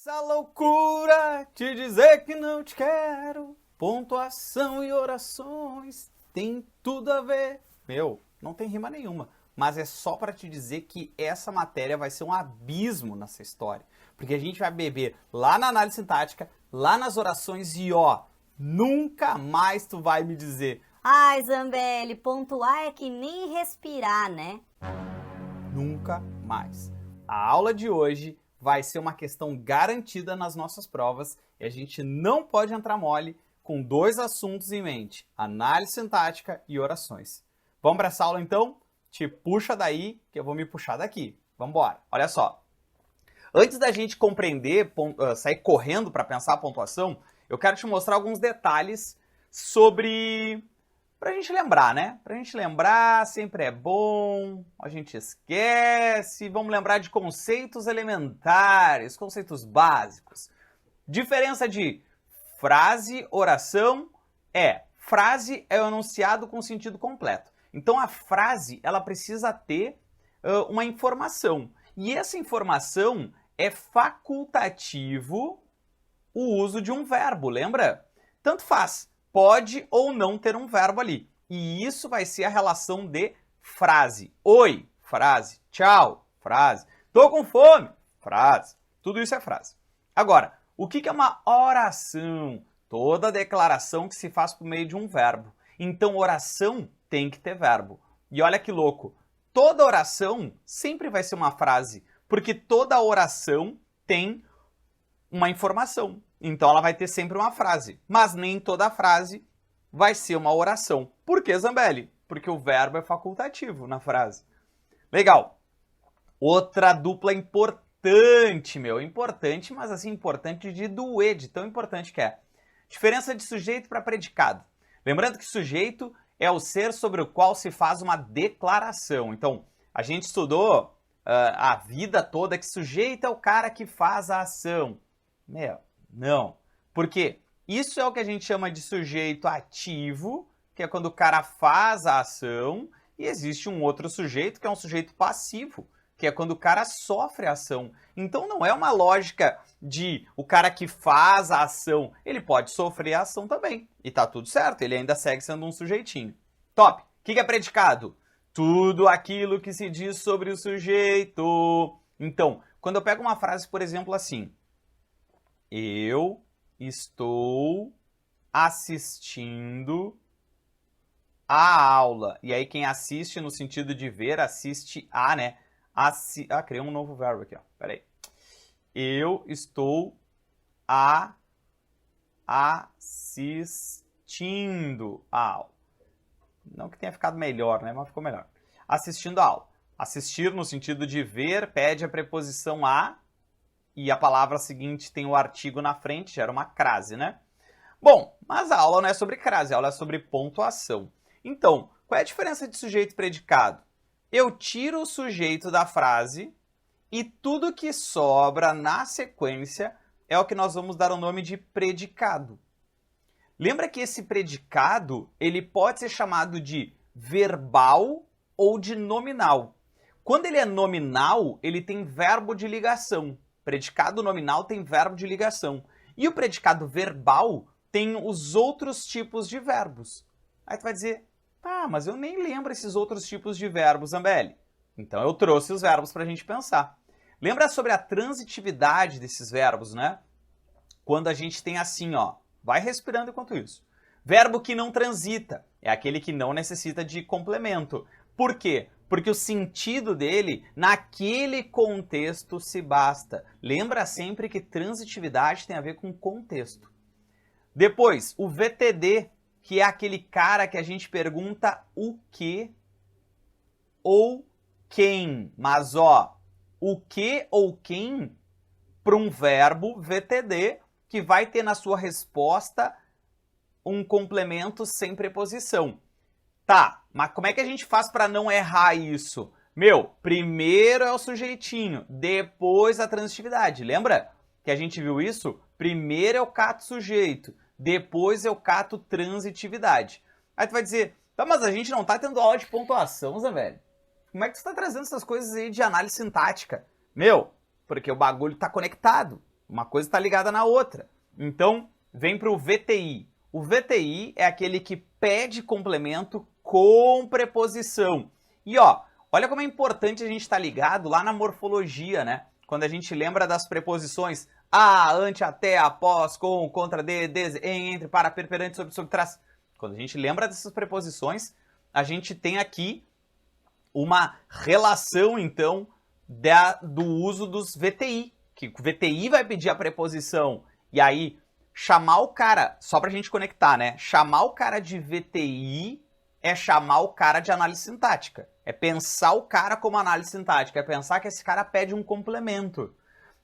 Essa loucura te dizer que não te quero, pontuação e orações tem tudo a ver. Meu, não tem rima nenhuma, mas é só para te dizer que essa matéria vai ser um abismo nessa história, porque a gente vai beber lá na análise sintática, lá nas orações e ó, nunca mais tu vai me dizer: ai, Zambelli, pontuar é que nem respirar, né? Nunca mais. A aula de hoje vai ser uma questão garantida nas nossas provas e a gente não pode entrar mole com dois assuntos em mente: análise sintática e orações. Vamos para essa aula então? Te puxa daí que eu vou me puxar daqui. Vamos embora. Olha só. Antes da gente compreender, sair correndo para pensar a pontuação, eu quero te mostrar alguns detalhes sobre... Pra gente lembrar, né? Pra gente lembrar sempre é bom, a gente esquece, vamos lembrar de conceitos elementares, conceitos básicos. Diferença de frase, oração frase é o enunciado com sentido completo. Então a frase, ela precisa ter uma informação. E essa informação é facultativo o uso de um verbo, lembra? Tanto faz. Pode ou não ter um verbo ali. E isso vai ser a relação de frase. Oi, frase. Tchau, frase. Tô com fome, frase. Tudo isso é frase. Agora, o que é uma oração? Toda declaração que se faz por meio de um verbo. Então, oração tem que ter verbo. E olha que louco. Toda oração sempre vai ser uma frase, porque toda oração tem uma informação. Então ela vai ter sempre uma frase, mas nem toda frase vai ser uma oração. Por que, Zambelli? Porque o verbo é facultativo na frase. Legal. Outra dupla importante, meu. Importante, mas assim, importante de doer, de tão importante que é. Diferença de sujeito para predicado. Lembrando que sujeito é o ser sobre o qual se faz uma declaração. Então, a gente estudou a vida toda que sujeito é o cara que faz a ação. Meu, não. Por quê? Isso é o que a gente chama de sujeito ativo, que é quando o cara faz a ação, e existe um outro sujeito, que é um sujeito passivo, que é quando o cara sofre a ação. Então não é uma lógica de o cara que faz a ação, ele pode sofrer a ação também. E tá tudo certo, ele ainda segue sendo um sujeitinho. Top! O que é predicado? Tudo aquilo que se diz sobre o sujeito. Então, quando eu pego uma frase, por exemplo, assim: eu estou assistindo a aula. E aí quem assiste no sentido de ver, assiste a, né? Criei um novo verbo aqui, ó. Peraí. Eu estou assistindo a aula. Não que tenha ficado melhor, né? Mas ficou melhor. Assistindo a aula. Assistir no sentido de ver pede a preposição a, e a palavra seguinte tem o artigo na frente, gera uma crase, né? Bom, mas a aula não é sobre crase, a aula é sobre pontuação. Então, qual é a diferença de sujeito e predicado? Eu tiro o sujeito da frase e tudo que sobra na sequência é o que nós vamos dar o nome de predicado. Lembra que esse predicado, ele pode ser chamado de verbal ou de nominal. Quando ele é nominal, ele tem verbo de ligação. Predicado nominal tem verbo de ligação. E o predicado verbal tem os outros tipos de verbos. Aí tu vai dizer: tá, mas eu nem lembro esses outros tipos de verbos, Zambelli. Então eu trouxe os verbos para a gente pensar. Lembra sobre a transitividade desses verbos, né? Quando a gente tem assim, ó, vai respirando enquanto isso. Verbo que não transita é aquele que não necessita de complemento. Por quê? Porque o sentido dele, naquele contexto, se basta. Lembra sempre que transitividade tem a ver com contexto. Depois, o VTD, que é aquele cara que a gente pergunta o que ou quem. Mas, ó, o que ou quem para um verbo VTD que vai ter na sua resposta um complemento sem preposição. Tá, mas como é que a gente faz para não errar isso? Meu, primeiro é o sujeitinho, depois a transitividade. Lembra que a gente viu isso? Primeiro eu cato sujeito, depois eu cato transitividade. Aí tu vai dizer: tá, mas a gente não tá tendo aula de pontuação, Zé velho. Como é que tu tá trazendo essas coisas aí de análise sintática? Meu, porque o bagulho tá conectado. Uma coisa está ligada na outra. Então, vem para o VTI. O VTI é aquele que pede complemento com preposição. E ó, olha como é importante a gente estar ligado lá na morfologia, né? Quando a gente lembra das preposições a, ante, até, após, com, contra, de, desde, em, entre, para, per, perante, sobre, trás. Quando a gente lembra dessas preposições, a gente tem aqui uma relação, então, do uso dos VTI. Que o VTI vai pedir a preposição e aí chamar o cara, só pra gente conectar, né? Chamar o cara de VTI é chamar o cara de análise sintática. É pensar o cara como análise sintática, é pensar que esse cara pede um complemento.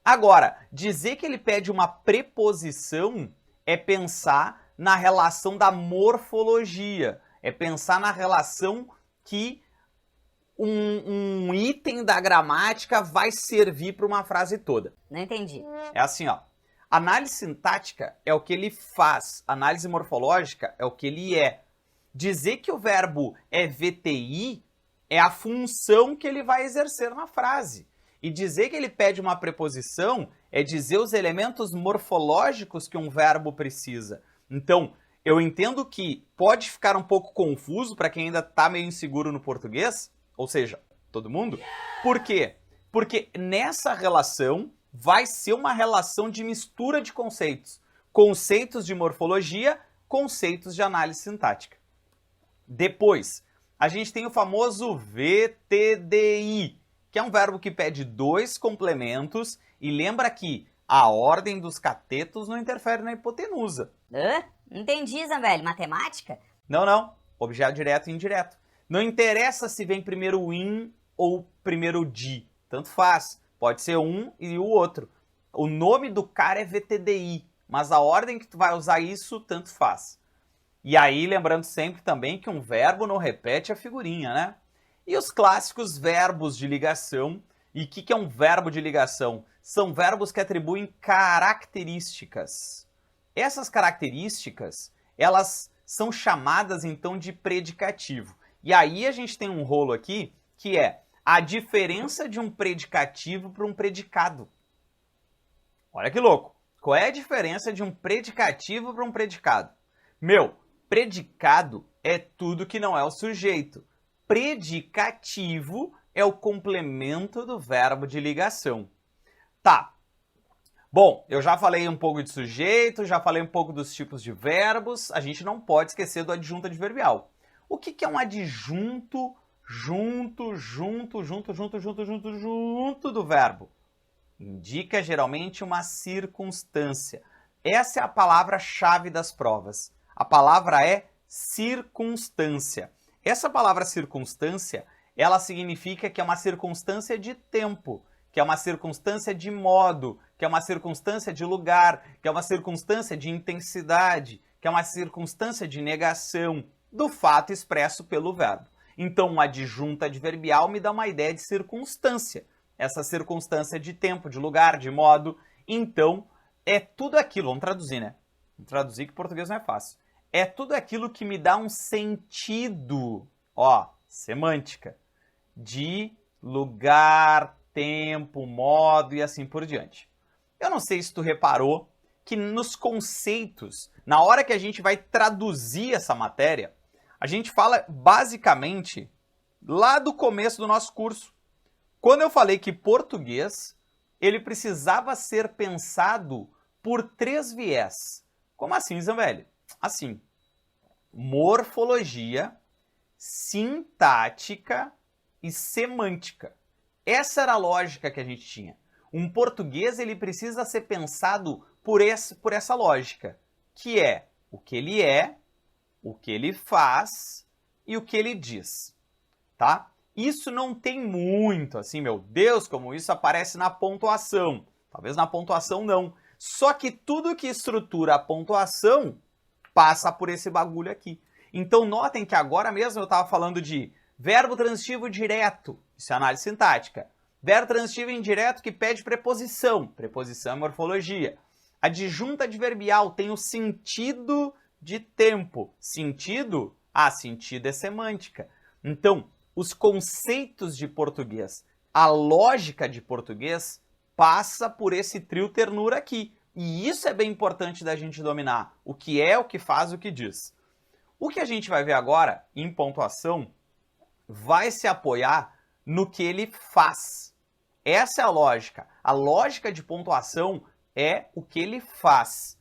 Agora, dizer que ele pede uma preposição é pensar na relação da morfologia, é pensar na relação que um item da gramática vai servir para uma frase toda. Não entendi. É assim, ó. Análise sintática é o que ele faz, análise morfológica é o que ele é. Dizer que o verbo é VTI é a função que ele vai exercer na frase. E dizer que ele pede uma preposição é dizer os elementos morfológicos que um verbo precisa. Então, eu entendo que pode ficar um pouco confuso para quem ainda está meio inseguro no português, ou seja, todo mundo. Por quê? Porque nessa relação vai ser uma relação de mistura de conceitos. Conceitos de morfologia, conceitos de análise sintática. Depois, a gente tem o famoso VTDI, que é um verbo que pede dois complementos e lembra que a ordem dos catetos não interfere na hipotenusa. Entendi, Zambelli. Matemática? Não. Objeto direto e indireto. Não interessa se vem primeiro o in ou primeiro o di. Tanto faz. Pode ser um e o outro. O nome do cara é VTDI, mas a ordem que tu vai usar isso, tanto faz. E aí, lembrando sempre também que um verbo não repete a figurinha, né? E os clássicos verbos de ligação. E o que é um verbo de ligação? São verbos que atribuem características. Essas características, elas são chamadas, então, de predicativo. E aí a gente tem um rolo aqui, que é a diferença de um predicativo para um predicado. Olha que louco. Qual é a diferença de um predicativo para um predicado? Predicado é tudo que não é o sujeito. Predicativo é o complemento do verbo de ligação. Tá. Bom, eu já falei um pouco de sujeito, já falei um pouco dos tipos de verbos, a gente não pode esquecer do adjunto adverbial. O que é um adjunto junto do verbo? Indica geralmente uma circunstância. Essa é a palavra-chave das provas. A palavra é circunstância. Essa palavra circunstância, ela significa que é uma circunstância de tempo, que é uma circunstância de modo, que é uma circunstância de lugar, que é uma circunstância de intensidade, que é uma circunstância de negação do fato expresso pelo verbo. Então, um adjunto adverbial me dá uma ideia de circunstância. Essa circunstância de tempo, de lugar, de modo. Então, é tudo aquilo. Vamos traduzir, né? Vamos traduzir que português não é fácil. É tudo aquilo que me dá um sentido, ó, semântica, de lugar, tempo, modo e assim por diante. Eu não sei se tu reparou que nos conceitos, na hora que a gente vai traduzir essa matéria, a gente fala basicamente lá do começo do nosso curso. Quando eu falei que português, ele precisava ser pensado por 3 viés. Como assim, Zambelli? Assim, morfologia, sintática e semântica. Essa era a lógica que a gente tinha. Um português ele precisa ser pensado por essa lógica, que é o que ele faz e o que ele diz, tá? Isso não tem muito, assim, meu Deus, como isso aparece na pontuação. Talvez na pontuação não. Só que tudo que estrutura a pontuação passa por esse bagulho aqui. Então notem que agora mesmo eu estava falando de verbo transitivo direto, isso é análise sintática. Verbo transitivo indireto que pede preposição, preposição é morfologia. Adjunto adverbial tem o sentido de tempo. Sentido? Sentido é semântica. Então, os conceitos de português, a lógica de português, passa por esse trio ternura aqui. E isso é bem importante da gente dominar. O que é, o que faz, o que diz. O que a gente vai ver agora, em pontuação, vai se apoiar no que ele faz. Essa é a lógica. A lógica de pontuação é o que ele faz.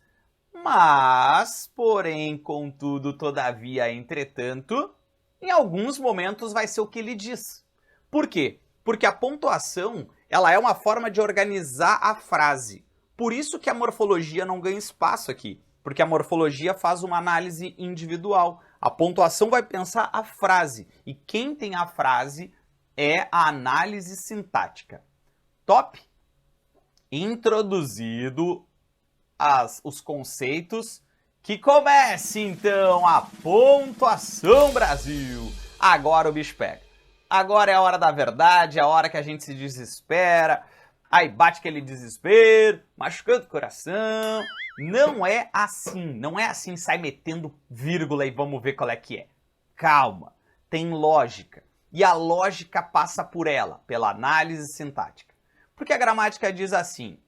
Mas, porém, contudo, todavia, entretanto, em alguns momentos vai ser o que ele diz. Por quê? Porque a pontuação, ela é uma forma de organizar a frase. Por isso que a morfologia não ganha espaço aqui, porque a morfologia faz uma análise individual. A pontuação vai pensar a frase, e quem tem a frase é a análise sintática. Top? Introduzido os conceitos, que comece então a pontuação, Brasil! Agora o bicho pega. Agora é a hora da verdade, é a hora que a gente se desespera, aí bate aquele desespero, machucando o coração. Não é assim, sai metendo vírgula e vamos ver qual é que é. Calma, tem lógica. E a lógica passa por ela, pela análise sintática. Porque a gramática diz assim,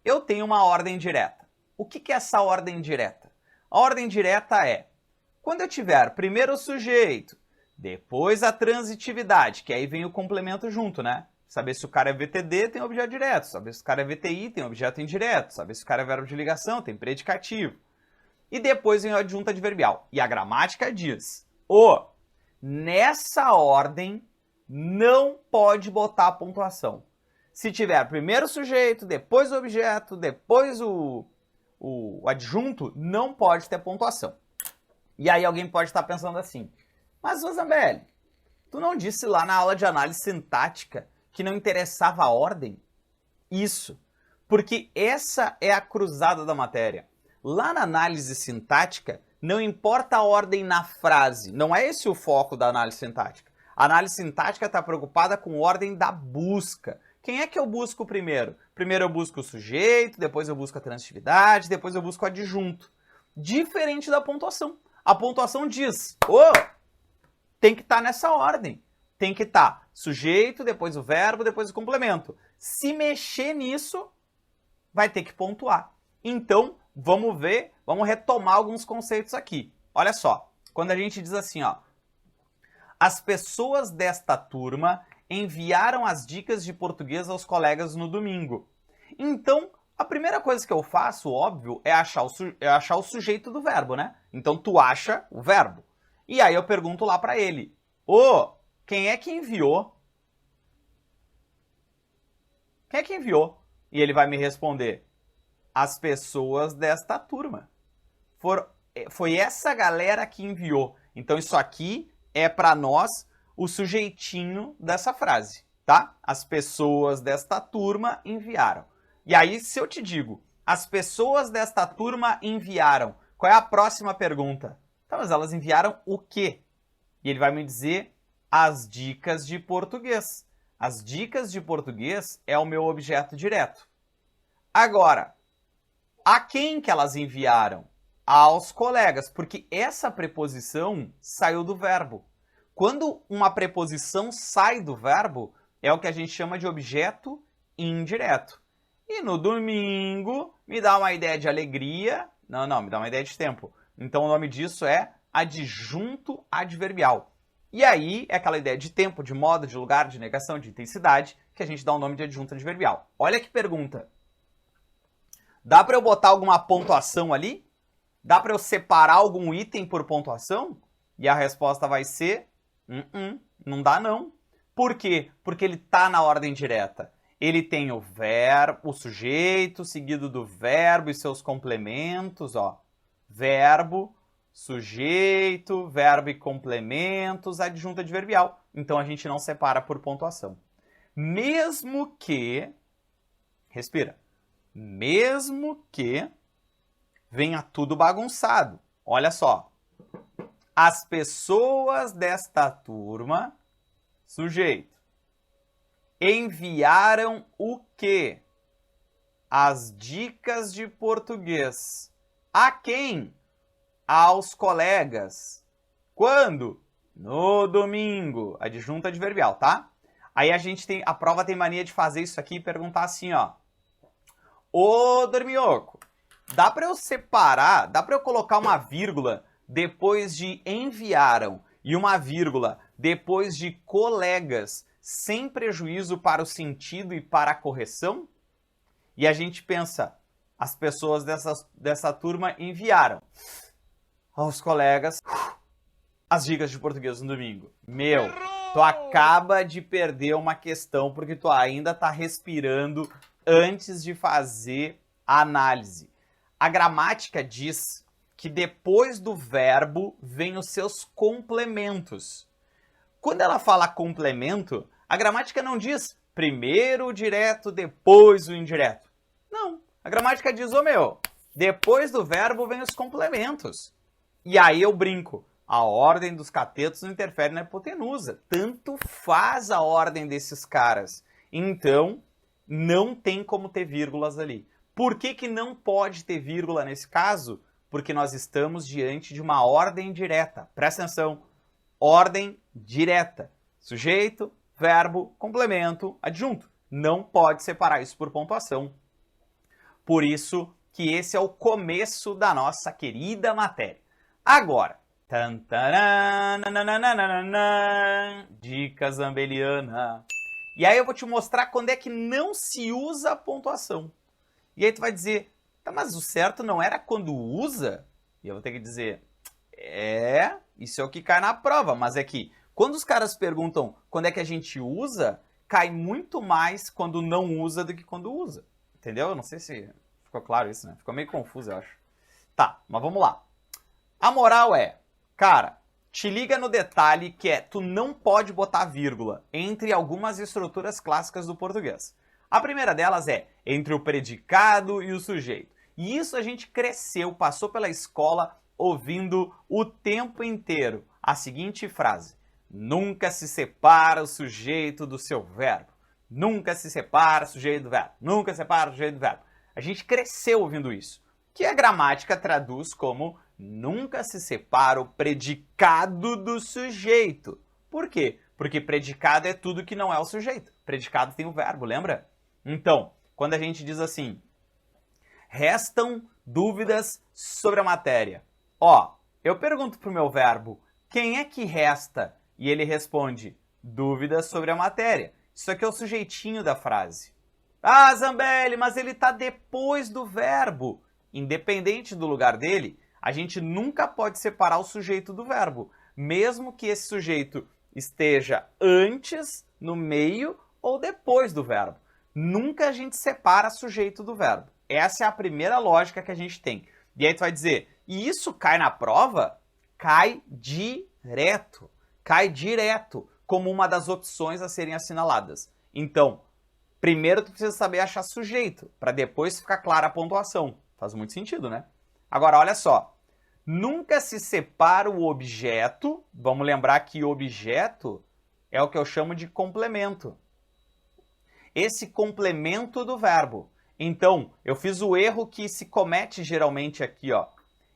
eu tenho uma ordem direta. O que é essa ordem direta? A ordem direta é, quando eu tiver primeiro o sujeito, depois a transitividade, que aí vem o complemento junto, né? Saber se o cara é VTD, tem objeto direto. Saber se o cara é VTI, tem objeto indireto. Saber se o cara é verbo de ligação, tem predicativo. E depois vem a adjunta adverbial. E a gramática diz, nessa ordem não pode botar a pontuação. Se tiver primeiro o sujeito, depois o objeto, depois o adjunto, não pode ter pontuação. E aí alguém pode estar pensando assim, mas Zambelli, tu não disse lá na aula de análise sintática que não interessava a ordem? Isso, porque essa é a cruzada da matéria. Lá na análise sintática, não importa a ordem na frase, não é esse o foco da análise sintática. A análise sintática está preocupada com a ordem da busca. Quem é que eu busco primeiro? Primeiro eu busco o sujeito, depois eu busco a transitividade, depois eu busco o adjunto. Diferente da pontuação. A pontuação diz, tem que estar nessa ordem. Tem que estar sujeito, depois o verbo, depois o complemento. Se mexer nisso, vai ter que pontuar. Então, vamos retomar alguns conceitos aqui. Olha só, quando a gente diz assim, as pessoas desta turma enviaram as dicas de português aos colegas no domingo. Então, a primeira coisa que eu faço, óbvio, é achar o sujeito do verbo, né? Então, tu acha o verbo. E aí eu pergunto lá para ele, quem é que enviou? Quem é que enviou? E ele vai me responder, as pessoas desta turma. Foi essa galera que enviou. Então, isso aqui é para nós o sujeitinho dessa frase, tá? As pessoas desta turma enviaram. E aí, se eu te digo, as pessoas desta turma enviaram, qual é a próxima pergunta? Tá, mas elas enviaram o quê? E ele vai me dizer as dicas de português. As dicas de português é o meu objeto direto. Agora, a quem que elas enviaram? Aos colegas, porque essa preposição saiu do verbo. Quando uma preposição sai do verbo, é o que a gente chama de objeto indireto. E no domingo, me dá uma ideia de alegria. Não, me dá uma ideia de tempo. Então o nome disso é adjunto adverbial. E aí é aquela ideia de tempo, de modo, de lugar, de negação, de intensidade, que a gente dá o nome de adjunto adverbial. Olha que pergunta. Dá para eu botar alguma pontuação ali? Dá para eu separar algum item por pontuação? E a resposta vai ser... não dá não. Por quê? Porque ele está na ordem direta. Ele tem o verbo, o sujeito, seguido do verbo e seus complementos, verbo, sujeito, verbo e complementos, adjunto adverbial. Então a gente não separa por pontuação. Mesmo que, respira, mesmo que venha tudo bagunçado. Olha só. As pessoas desta turma, sujeito, enviaram o quê? As dicas de português. A quem? Aos colegas. Quando? No domingo. Adjunto adverbial, tá? Aí a prova tem mania de fazer isso aqui e perguntar assim, ó. Ô, Dorminhoco, dá para eu separar, dá para eu colocar uma vírgula depois de enviaram e uma vírgula depois de colegas, sem prejuízo para o sentido e para a correção? E a gente pensa, as pessoas dessa turma enviaram aos colegas as dicas de português no domingo. Meu, tu acaba de perder uma questão porque tu ainda tá respirando antes de fazer a análise. A gramática diz que depois do verbo vem os seus complementos. Quando ela fala complemento, a gramática não diz primeiro o direto, depois o indireto. Não, a gramática diz, depois do verbo vem os complementos. E aí eu brinco, a ordem dos catetos não interfere na hipotenusa. Tanto faz a ordem desses caras. Então, não tem como ter vírgulas ali. Por que que não pode ter vírgula nesse caso? Porque nós estamos diante de uma ordem direta. Presta atenção. Ordem direta. Sujeito, verbo, complemento, adjunto. Não pode separar isso por pontuação. Por isso que esse é o começo da nossa querida matéria. Agora, dica zambeliana. E aí eu vou te mostrar quando é que não se usa a pontuação. E aí tu vai dizer, tá, mas o certo não era quando usa? E eu vou ter que dizer, isso é o que cai na prova, mas é que quando os caras perguntam quando é que a gente usa, cai muito mais quando não usa do que quando usa. Entendeu? Eu não sei se ficou claro isso, né? Ficou meio confuso, eu acho. Tá, mas vamos lá. A moral é, cara, te liga no detalhe que tu não pode botar vírgula entre algumas estruturas clássicas do português. A primeira delas é entre o predicado e o sujeito. E isso a gente cresceu, passou pela escola ouvindo o tempo inteiro a seguinte frase: nunca se separa o sujeito do seu verbo. Nunca se separa o sujeito do verbo. Nunca separa o sujeito do verbo. A gente cresceu ouvindo isso, que a gramática traduz como nunca se separa o predicado do sujeito. Por quê? Porque predicado é tudo que não é o sujeito. Predicado tem o verbo, lembra? Então, quando a gente diz assim, restam dúvidas sobre a matéria. Ó, eu pergunto pro meu verbo, quem é que resta? E ele responde, dúvidas sobre a matéria. Isso aqui é o sujeitinho da frase. Ah, Zambelli, mas ele está depois do verbo. Independente do lugar dele, a gente nunca pode separar o sujeito do verbo, mesmo que esse sujeito esteja antes, no meio ou depois do verbo. Nunca a gente separa sujeito do verbo. Essa é a primeira lógica que a gente tem. E aí tu vai dizer, e isso cai na prova? Cai direto. Cai direto como uma das opções a serem assinaladas. Então, primeiro tu precisa saber achar sujeito, para depois ficar clara a pontuação. Faz muito sentido, né? Agora, olha só. Nunca se separa o objeto. Vamos lembrar que objeto é o que eu chamo de complemento. Esse complemento do verbo. Então, eu fiz o erro que se comete geralmente aqui, ó.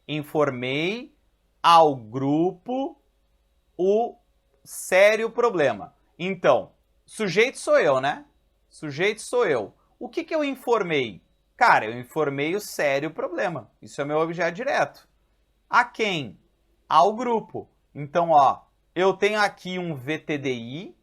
Informei ao grupo o sério problema. Então, sujeito sou eu, né? Sujeito sou eu. O que que eu informei? Cara, eu informei o sério problema. Isso é meu objeto direto. A quem? Ao grupo. Então, ó, eu tenho aqui um VTDI,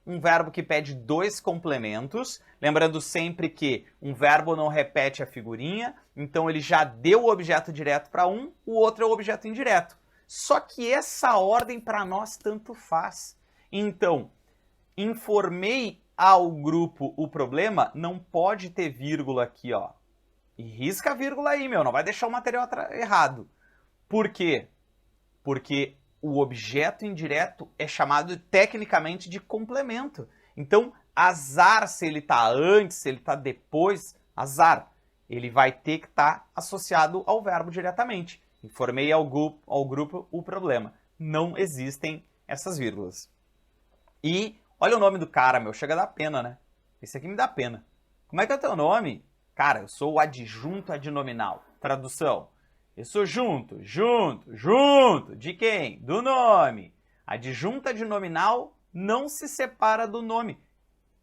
um verbo que pede dois complementos. Lembrando sempre que um verbo não repete a figurinha, então ele já deu o objeto direto para um, o outro é o objeto indireto. Só que essa ordem para nós tanto faz. Então, informei ao grupo o problema, não pode ter vírgula aqui, ó. E risca a vírgula aí, meu, não vai deixar o material errado. Por quê? Porque o objeto indireto é chamado tecnicamente de complemento. Então, azar se ele está antes, se ele está depois, azar. Ele vai ter que estar associado ao verbo diretamente. Informei ao grupo o problema. Não existem essas vírgulas. E olha o nome do cara, meu, chega a dar pena, né? Esse aqui me dá pena. Como é que é o teu nome? Cara, eu sou o adjunto adnominal. Tradução. Eu sou junto. De quem? Do nome. Adjunto adnominal não se separa do nome.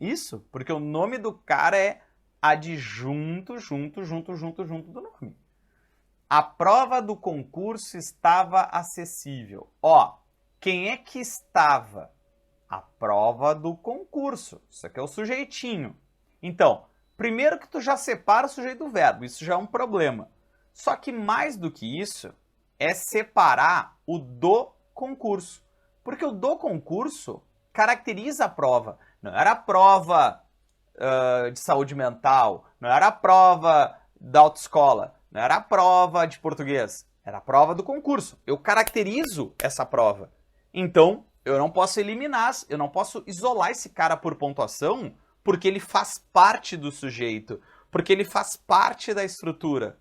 Isso, porque o nome do cara é adjunto, junto do nome. A prova do concurso estava acessível. Ó, quem é que estava? A prova do concurso. Isso aqui é o sujeitinho. Então, primeiro que tu já separa o sujeito do verbo, isso já é um problema. Só que mais do que isso, é separar o do concurso. Porque o do concurso caracteriza a prova. Não era a prova de saúde mental, não era a prova da autoescola, não era a prova de português, era a prova do concurso. Eu caracterizo essa prova. Então, eu não posso eliminar, eu não posso isolar esse cara por pontuação, porque ele faz parte do sujeito, porque ele faz parte da estrutura.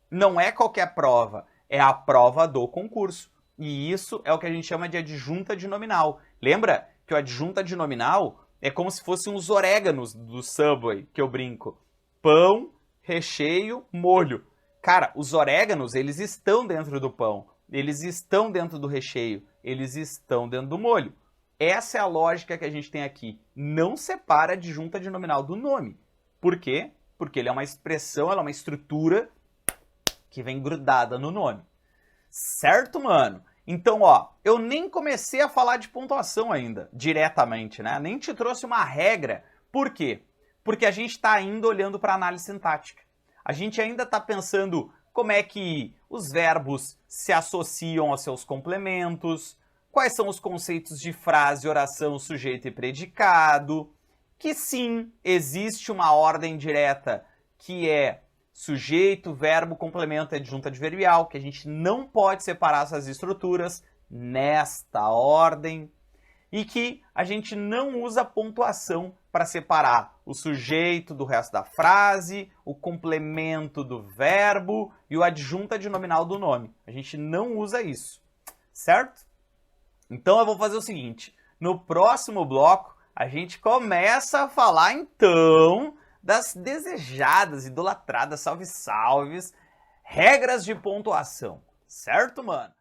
Não é qualquer prova, é a prova do concurso. E isso é o que a gente chama de adjunta de nominal. Lembra que o adjunta de nominal é como se fossem os oréganos do Subway, que eu brinco. Pão, recheio, molho. Cara, os oréganos, eles estão dentro do pão, eles estão dentro do recheio, eles estão dentro do molho. Essa é a lógica que a gente tem aqui. Não separa a adjunta de nominal do nome. Por quê? Porque ele é uma expressão, ela é uma estrutura que vem grudada no nome. Certo, mano? Então, ó, eu nem comecei a falar de pontuação ainda, diretamente, né? Nem te trouxe uma regra. Por quê? Porque a gente está ainda olhando para a análise sintática. A gente ainda está pensando como é que os verbos se associam aos seus complementos, quais são os conceitos de frase, oração, sujeito e predicado, que sim, existe uma ordem direta que é sujeito, verbo, complemento e adjunta adverbial, que a gente não pode separar essas estruturas nesta ordem, e que a gente não usa pontuação para separar o sujeito do resto da frase, o complemento do verbo e o adjunta de nominal do nome. A gente não usa isso, certo? Então eu vou fazer o seguinte, no próximo bloco a gente começa a falar então das desejadas, idolatradas, salve-salves, regras de pontuação, certo, mano?